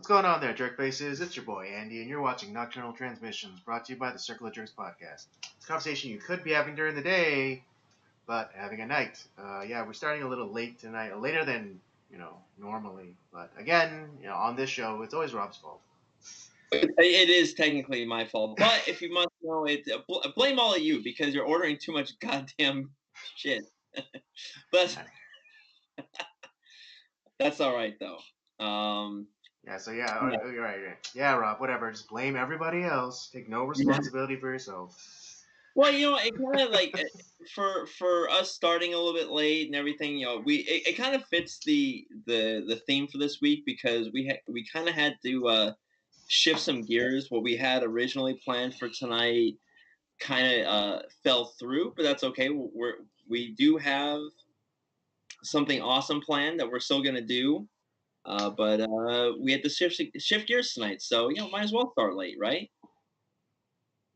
What's going on there, jerk faces? It's your boy Andy, and you're watching Nocturnal Transmissions, brought to you by the Circle of Jerks podcast. It's a conversation you could be having during the day, but having at night. We're starting a little late tonight, later than normally. But again, on this show, it's always Rob's fault. It is technically my fault, but if you must know, it's blame all of you because you're ordering too much goddamn shit. But that's all right though. Right. Yeah, Rob, whatever. Just blame everybody else. Take no responsibility for yourself. Well, it kind of like for us starting a little bit late and everything. It kind of fits the theme for this week because we kind of had to shift some gears. What we had originally planned for tonight kind of fell through, but that's okay. We do have something awesome planned that we're still gonna do. But we had to shift gears tonight, so might as well start late, right?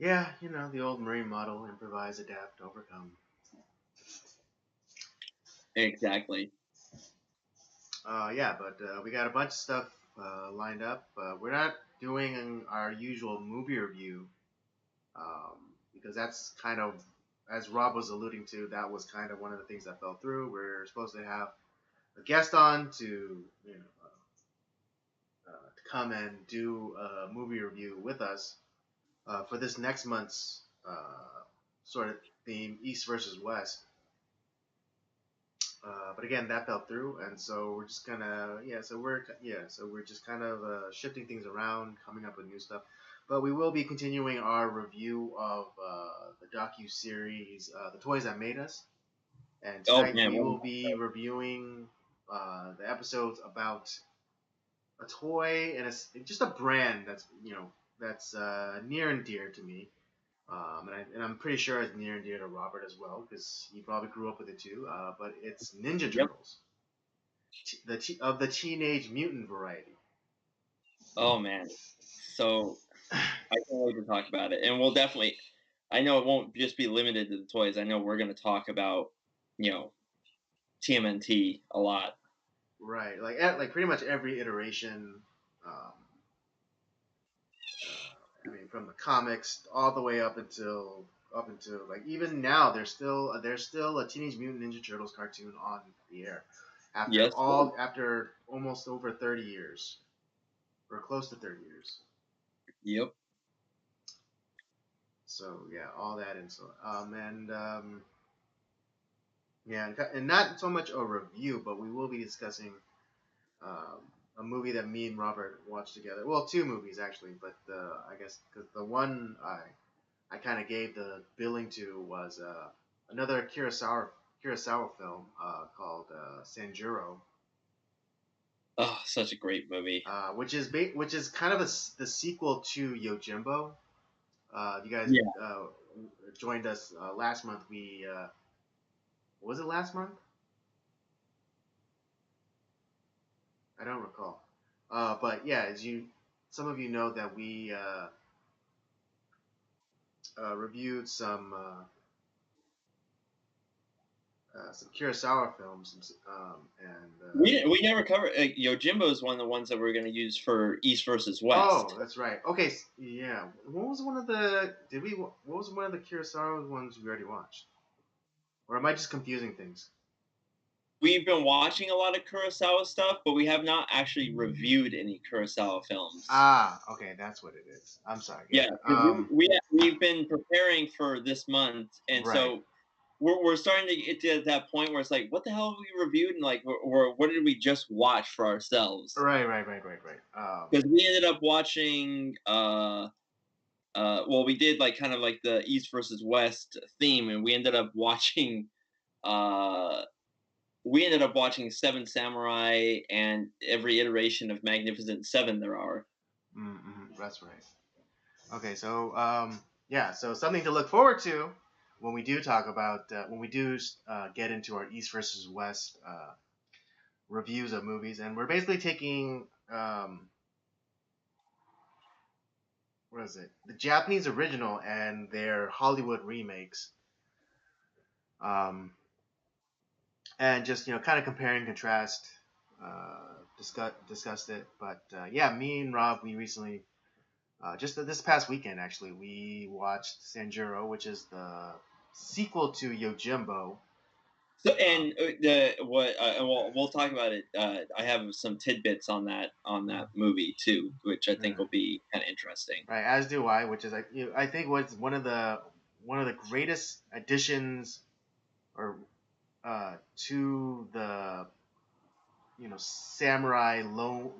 Yeah, the old Marine model: improvise, adapt, overcome. Exactly. But we got a bunch of stuff lined up. We're not doing our usual movie review because that's kind of, as Rob was alluding to, that was kind of one of the things that fell through. We're supposed to have a guest on to come and do a movie review with us for this next month's sort of theme, East versus West. But again, that fell through, and so we're just we're just kind of shifting things around, coming up with new stuff. But we will be continuing our review of the docu series, "The Toys That Made Us," and tonight we will be reviewing the episodes about a toy and just a brand that's near and dear to me. And I'm pretty sure it's near and dear to Robert as well, because he probably grew up with it too. But it's Ninja Turtles, of the Teenage Mutant variety. Oh man, so I can't wait to talk about it, and we'll definitely. I know it won't just be limited to the toys. I know we're going to talk about, TMNT a lot. Right, like pretty much every iteration. From the comics all the way up until like even now, there's still a Teenage Mutant Ninja Turtles cartoon on the air after almost over 30 years, or close to 30 years. Yep. So yeah, all that and not so much a review, but we will be discussing a movie that me and Robert watched together. Well, two movies actually, but I guess because the one I kind of gave the billing to was another Kurosawa film called Sanjuro. Oh, such a great movie. Which is kind of the sequel to Yojimbo. You guys joined us last month. Was it last month? I don't recall. But yeah, some of you know that we reviewed some Kurosawa films, and we never covered Yojimbo is one of the ones that we're going to use for East versus West. Oh, that's right. Okay, yeah. What was one of the Kurosawa ones we already watched? Or am I just confusing things? We've been watching a lot of Kurosawa stuff, but we have not actually reviewed any Kurosawa films. Ah, okay, that's what it is. I'm sorry. Yeah, we've been preparing for this month, and so we're starting to get to that point where it's like, what the hell have we reviewed, and like, or what did we just watch for ourselves? Right. Because we ended up watching, we did like kind of like the East versus West theme, and we ended up watching, Seven Samurai and every iteration of Magnificent Seven there are. That's right. Okay, so so something to look forward to when we do talk about get into our East versus West reviews of movies, and we're basically taking the Japanese original and their Hollywood remakes, and just kind of compare and contrast discussed it. But yeah, me and Rob, we recently just this past weekend actually, we watched Sanjuro, which is the sequel to Yojimbo. So Um, and the what we'll talk about it. I have some tidbits on that movie too, which I think mm, will be kind of interesting. right, as do I, which is like I think what's one of the greatest additions or to the samurai low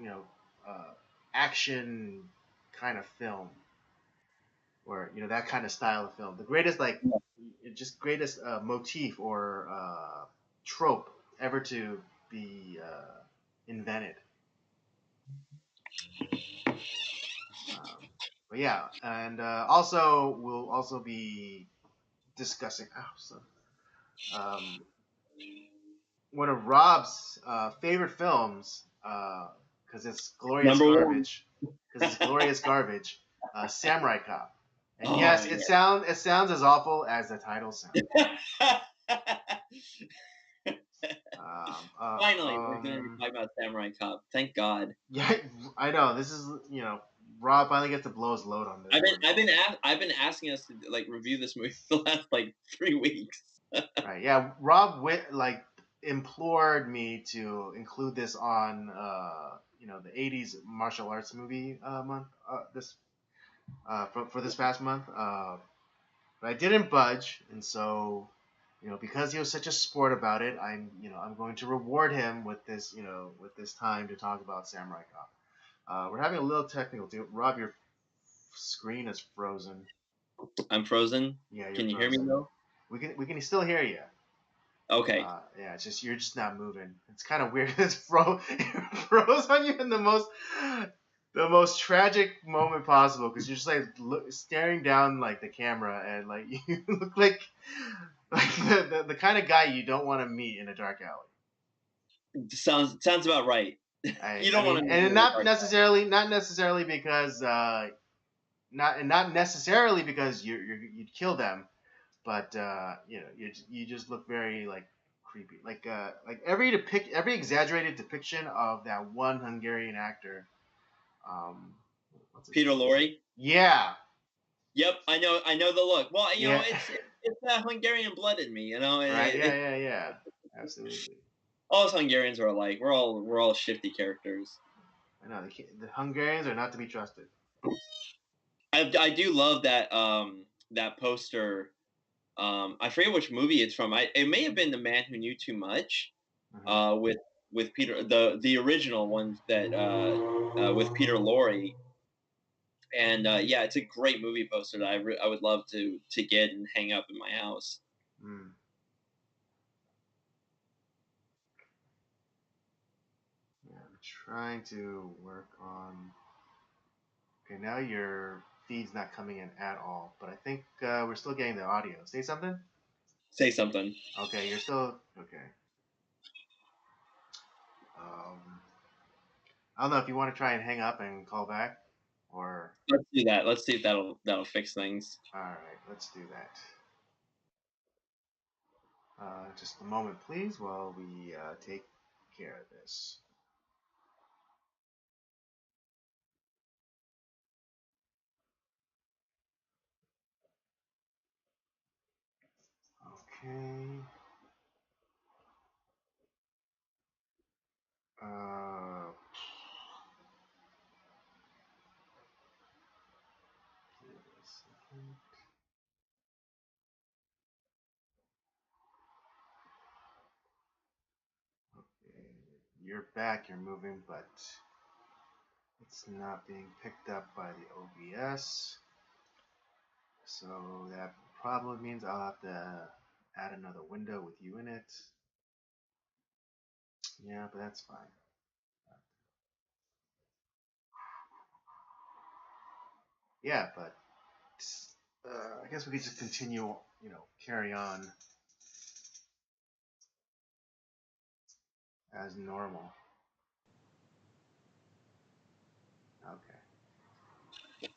action kind of film or that kind of style of film. The greatest just greatest motif or trope ever to be invented. Um, but yeah, and also we'll also be discussing um, one of Rob's favorite films because it's glorious Number one. garbage. Because it's glorious garbage. Samurai Cop. And Oh yes, it sounds as awful as the title sounds. yeah. Um, Finally, we're going to be talking about Samurai Cop. Thank God. yeah, I know. This is Rob finally gets to blow his load on this one. I've been asking us to like review this movie for the last like 3 weeks. Right? Yeah, Rob implored me to include this on the '80s martial arts movie month this for this past month. But I didn't budge, and so because he was such a sport about it, I'm going to reward him with this with this time to talk about Samurai Cop. We're having a little technical too. Rob, your screen is frozen. I'm frozen. Yeah, you're Can you hear me frozen. though? We can still hear you. Okay. Yeah, it's just you're just not moving. It's kind of weird. It froze on you in the most tragic moment possible because you're just like staring down like the camera and like you look like the kind of guy you don't want to meet in a dark alley. Sounds about right. I You I don't want mean, to meet me and in the not necessarily because not necessarily because you'd kill them, but you just look very like creepy, like every exaggerated depiction of that one Hungarian actor. Um, what's his Peter name? Lorre. Yeah, Yep, I know the look. Well, yeah, it's that Hungarian blood in me. right, yeah, yeah, yeah, absolutely. All us Hungarians are alike. We're all shifty characters. I know the Hungarians are not to be trusted. I do love that that poster. I forget which movie it's from. It may have been The Man Who Knew Too Much. Hmm. With Peter the original one that with Peter Lorre. And yeah, it's a great movie poster that I would love to get and hang up in my house. Mm. Yeah, I'm trying to work on. Okay, now your feed's not coming in at all, but I think we're still getting the audio. Say something. Say something. Okay, you're still okay. Um, I don't know if you want to try and hang up and call back, or Let's do that. Let's see if that'll fix things. all right, let's do that. Just a moment, please, while we take care of this. Okay. Uh, give it a second. Okay. You're back. You're moving, but it's not being picked up by the OBS. So that probably means I'll have to add another window with you in it. Yeah, but that's fine. Yeah, but I guess we could just continue, carry on as normal. Okay.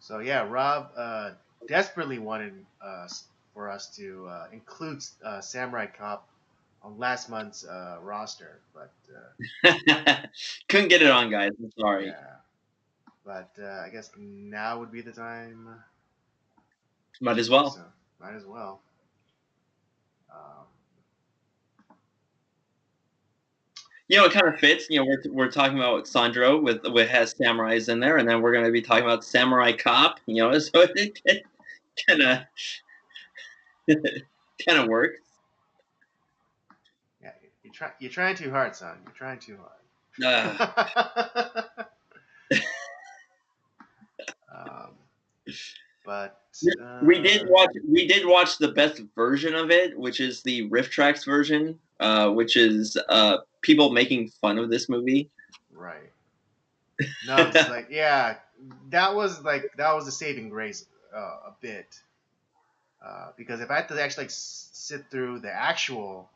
So yeah, Rob desperately wanted for us to include Samurai Cop on last month's roster, but Couldn't get it on, guys. I'm sorry. yeah, but I guess now would be the time Might to as do well. so. Might as well. Um, It kind of fits. We're talking about Sanjuro with has samurais in there, and then we're going to be talking about Samurai Cop. So it kind of kind of works. yeah, you're trying too hard, son. You're trying too Uh, hard. um, but we did watch the best version of it, which is the Riff Tracks version, which is people making fun of this movie. right. No, because like yeah, that was the saving grace a bit. Because if I had to actually like sit through the actual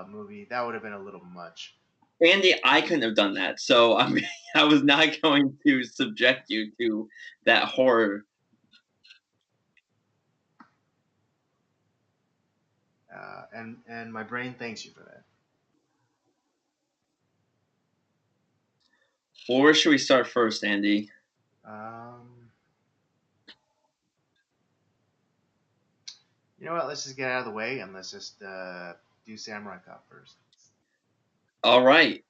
movie, that would have been a little much. Andy, I couldn't have done that, so I was not going to subject you to that horror. And my brain thanks you for that. Well, where should we start first, Andy? Um, you know what? Let's just get out of the way and let's just do Samurai Cop first. All right.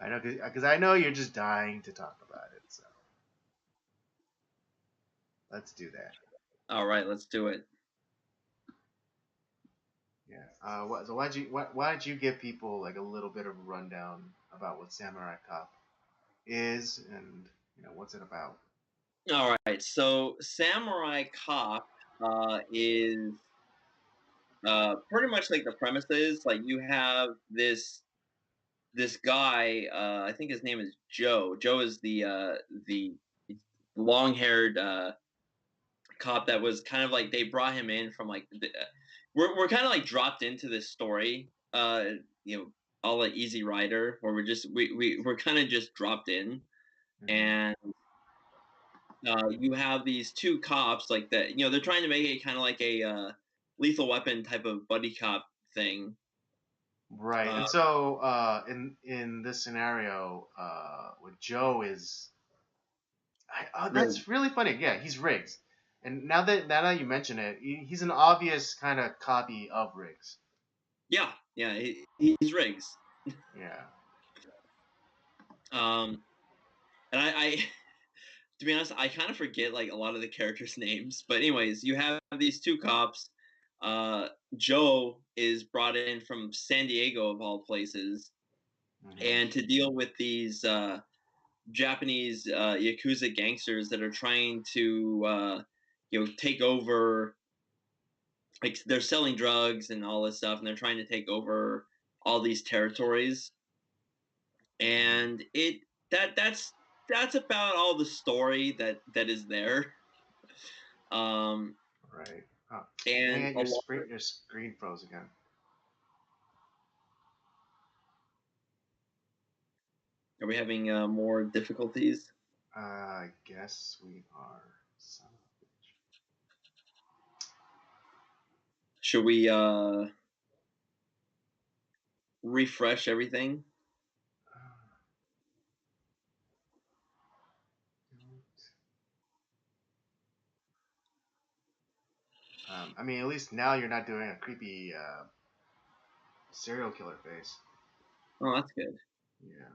I know, because I know you're just dying to talk about it. So let's do that. All right, let's do it. Yeah. So why don't you give people like a little bit of a rundown about what Samurai Cop is and what's it about? All right. So Samurai Cop is pretty much like the premise is like you have this guy. I think his name is Joe. Joe is the long haired cop that was kind of like they brought him in from like we're kind of like dropped into this story. You know, all like Easy Rider, where we're kind of just dropped in, Hmm. and you have these two cops like that. They're trying to make it kind of like a Lethal Weapon type of buddy cop thing. Right. Uh, And so in this scenario, what Joe is, Riggs. that's really funny. Yeah, he's Riggs. And now that you mention it, he's an obvious kind of copy of Riggs. Yeah, yeah, he's Riggs. Yeah. Um, and I to be honest, I kind of forget like a lot of the characters' names. But anyways, you have these two cops. Uh, Joe is brought in from San Diego of all places, Hmm. and to deal with these Japanese yakuza gangsters that are trying to take over. Like they're selling drugs and all this stuff, and they're trying to take over all these territories. Hmm. And that's about all the story that is there. Um, Right. Oh, dang and it! a lot. Your screen froze again. Are we having more difficulties? I guess we are. Son Should we refresh everything? I mean, at least now you're not doing a creepy serial killer face. Oh, that's good. Yeah.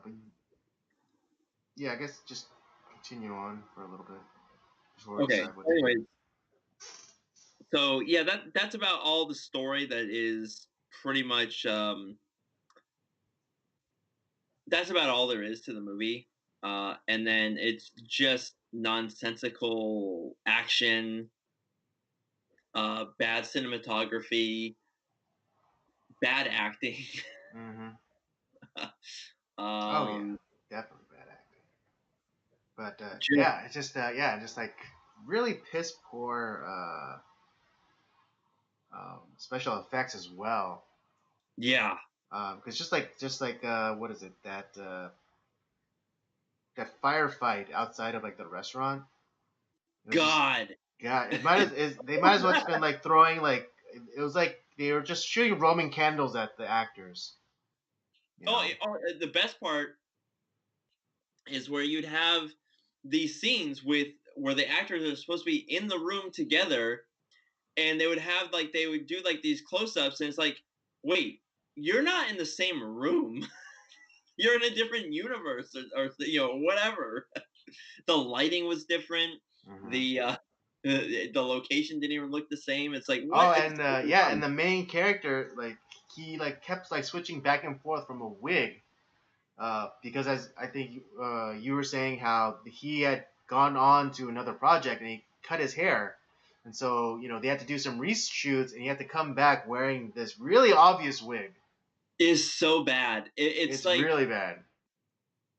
But yeah, I guess just continue on for a little bit before we Okay. decide what to do. Anyways, so yeah, that's about all the story that is pretty much. That's about all there is to the movie. and then it's just nonsensical action, bad cinematography, bad acting. Mm-hmm. Oh yeah, um, definitely bad acting. But just, yeah, it's just yeah, just like really piss poor special effects as well. yeah, Because just like what is it that firefight outside of like the restaurant? It was just God. God. They might as well just been like throwing like it was like they were just shooting Roman candles at the actors. You Oh, know. the best part is where you'd have these scenes with where the actors are supposed to be in the room together, and they would have like they would do like these close-ups, and it's like, wait, you're not in the same room. You're in a different universe, or whatever. The lighting was different. Hmm. The location didn't even look the same. It's like, what Oh, is and going yeah, and on? the main character like he like kept like switching back and forth from a wig because as I think you were saying how he had gone on to another project and he cut his hair, and so they had to do some reshoots and he had to come back wearing this really obvious wig. Is so bad. It's It's like really bad,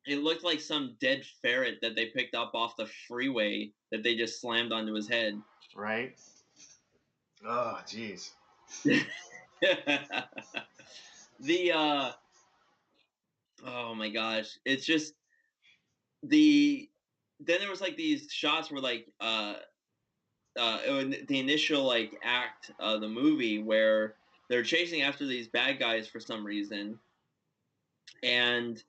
it looked like some dead ferret that they picked up off the freeway that they just slammed onto his head. right? Oh, jeez. the Oh my gosh, it's just the then there was like these shots where like the initial like act of the movie where they're chasing after these bad guys for some reason, and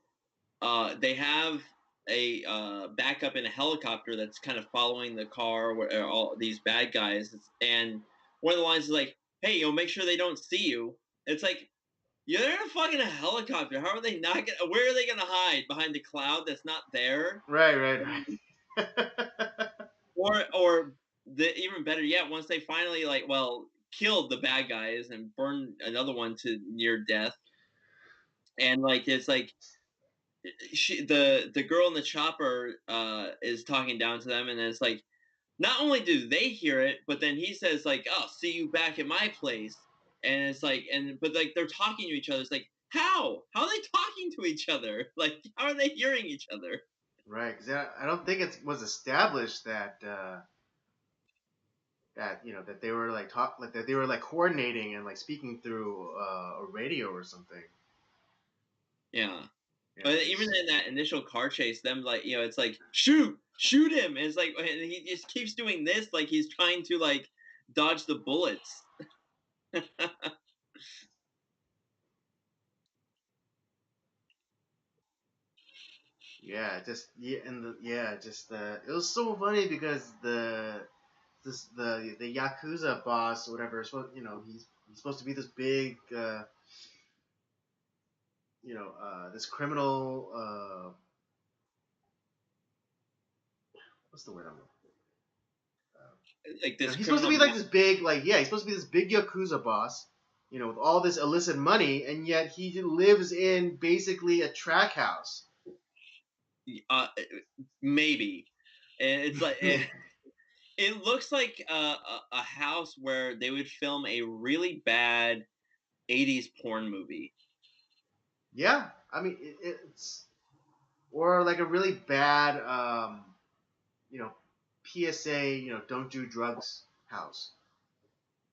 they have a backup in a helicopter that's kind of following the car where all these bad guys. And one of the lines is like, "Hey, make sure they don't see you." It's like you're in a fucking helicopter. How are they not gonna? Where are they gonna hide behind the cloud that's not there? Right, right, right. Or the even better yet, once they finally killed the bad guys and burned another one to near death, and like it's like the girl in the chopper is talking down to them, and then it's like not only do they hear it, but then he says like, "Oh, see you back at my place," and it's like, and but like they're talking to each other. It's like how are they talking to each other? Like how are they hearing each other? Right, because I don't think it was established that that they were like talk like that they were like coordinating and like speaking through a radio or something. Yeah. Yeah, But even because in that initial car chase, them it's like shoot him. And it's like and he just keeps doing this, like he's trying to like dodge the bullets. yeah, just yeah, and just it was so funny because the yakuza boss or whatever is supposed he's supposed to be this big this criminal what's the word I'm looking for? Like this He's supposed to criminal be like this big he's supposed to be this big yakuza boss with all this illicit money, and yet he lives in basically a track house. uh, maybe. And it's like it looks like a house where they would film a really bad 80s porn movie. Yeah, I mean it's or like a really bad you know PSA don't do drugs house.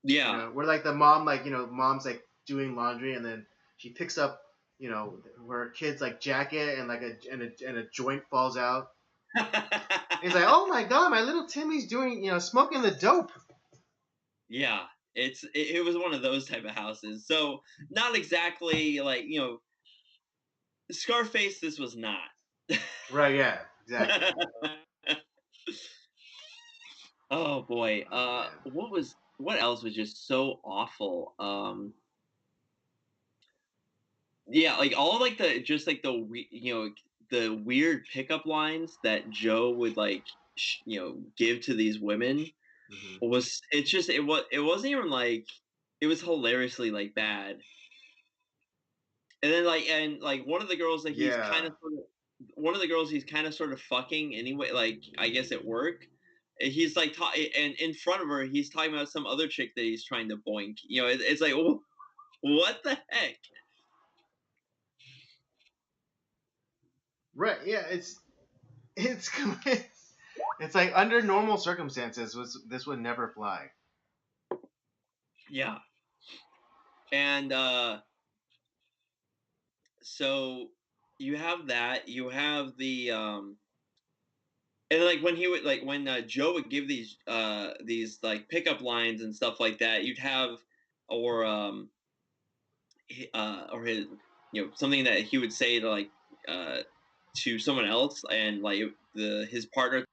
Yeah. Where like the mom mom's like doing laundry and then she picks up her kid's like jacket and like a joint falls out. And he's like, oh my god, my little Timmy's doing smoking the dope. Yeah. It was one of those type of houses. So not exactly like, Scarface this was not. Right? Yeah, exactly. Oh boy. Oh man. What else was just so awful? Yeah, like all of, like the just like the weird pickup lines that Joe would like give to these women Hmm. was it wasn't even like it was hilariously like bad. And then like one of the girls that he's kind Yeah. of sort of one of the girls he's kind of sort of fucking anyway, like I guess at work. He's like, and in front of her, he's talking about some other chick that he's trying to boink. It's like, what the heck? Right? Yeah, it's it's like under normal circumstances, this would never fly. Yeah, and so you have that. You have the and like when he would like when Joe would give these like pickup lines and stuff like that, you'd have or or his something that he would say to like uh to someone else, and like the his partner.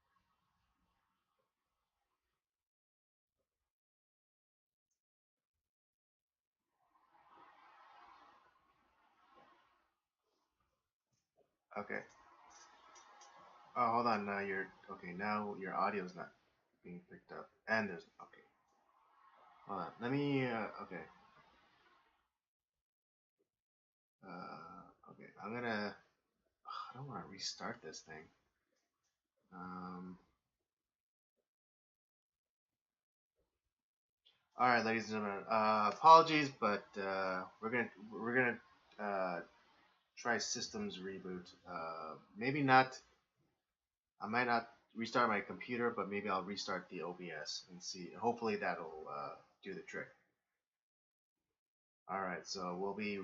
Okay. Oh, hold on. Now you're okay. Now your audio's not being picked up, and there's okay. Hold on. Let me. Okay. Okay. I'm gonna. I don't want to restart this thing. Um. All right, ladies and gentlemen. Apologies, but we're gonna try systems reboot. Maybe not. I might not restart my computer, but maybe I'll restart the OBS and see. Hopefully that'll do the trick. All right, so we'll be